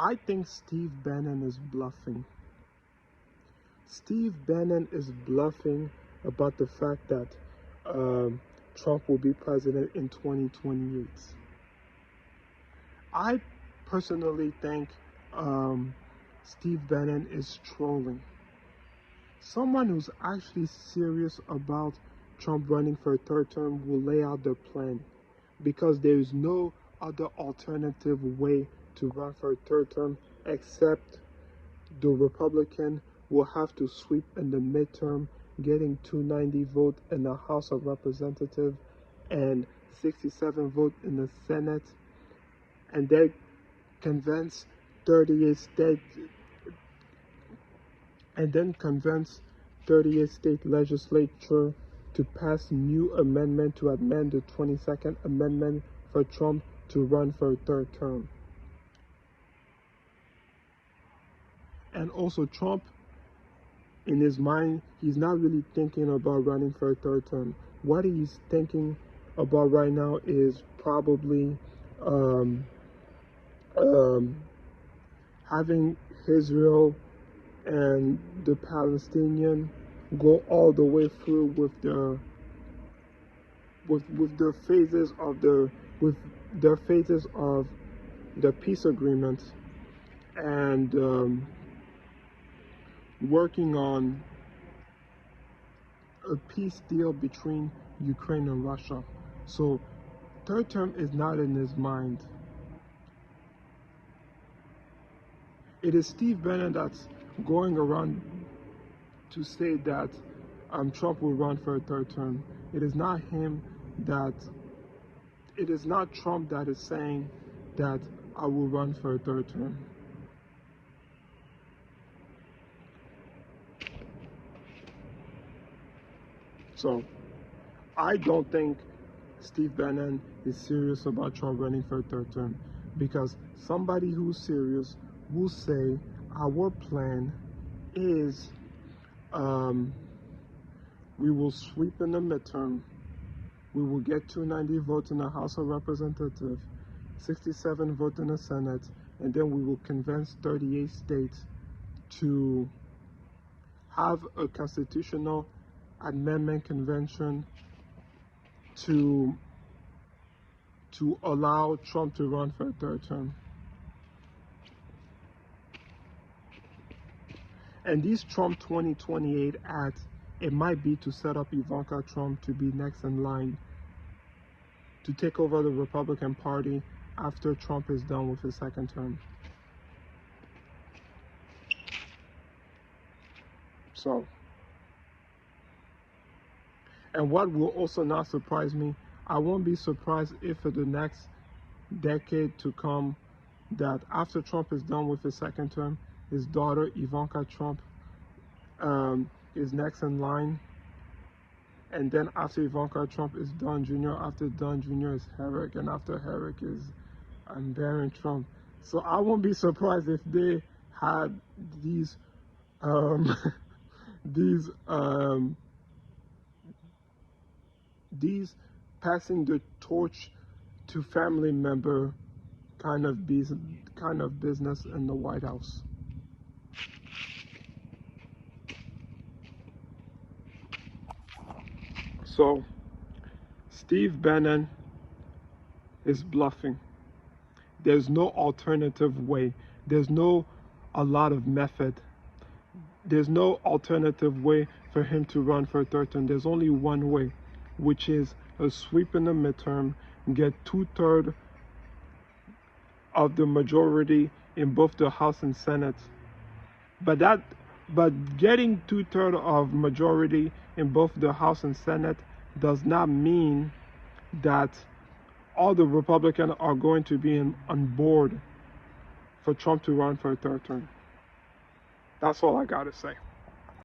I think Steve Bannon is bluffing. Steve Bannon is bluffing about the fact that Trump will be president in 2028. I personally think Steve Bannon is trolling. Someone who's actually serious about Trump running for a third term will lay out the plan, because there is no other alternative way to run for a third term except the Republican will have to sweep in the midterm, getting 290 votes in the House of Representatives and 67 votes in the Senate, and they convince 38 states, and then convince 38 state legislature to pass new amendment to amend the 22nd Amendment for Trump to run for a third term. And also Trump, in his mind, he's not really thinking about running for a third term. What he's thinking about right now is probably having Israel and the Palestinian go all the way through with the phases of the peace agreement, and working on a peace deal between Ukraine and Russia. So third term is not in his mind. It is Steve Bannon that's going around to say that Trump will run for a third term. It is not Trump that is saying that I will run for a third term. So I don't think Steve Bannon is serious about Trump running for a third term, because somebody who's serious will say our plan is we will sweep in the midterm, we will get 290 votes in the House of Representatives, 67 votes in the Senate, and then we will convince 38 states to have a constitutional amendment convention to allow Trump to run for a third term. And these Trump 2028 ads, it might be to set up Ivanka Trump to be next in line to take over the Republican Party after Trump is done with his second term. So, and what will also not surprise me, I won't be surprised if for the next decade to come, that after Trump is done with his second term, his daughter Ivanka Trump is next in line, and then after Ivanka Trump is Don Jr., after Don Jr. is Herrick, and after Herrick is Bannon Trump. So I won't be surprised if they had these these passing the torch to family member kind of business in the White House. So Steve Bannon is bluffing. There's no alternative way. There's no a lot of method. There's no alternative way for him to run for a third term. There's only one way, which is a sweep in the midterm, get 2/3 of the majority in both the House and Senate. But getting 2/3 of majority in both the House and Senate does not mean that all the Republicans are going to be on board for Trump to run for a third term. That's all I gotta say.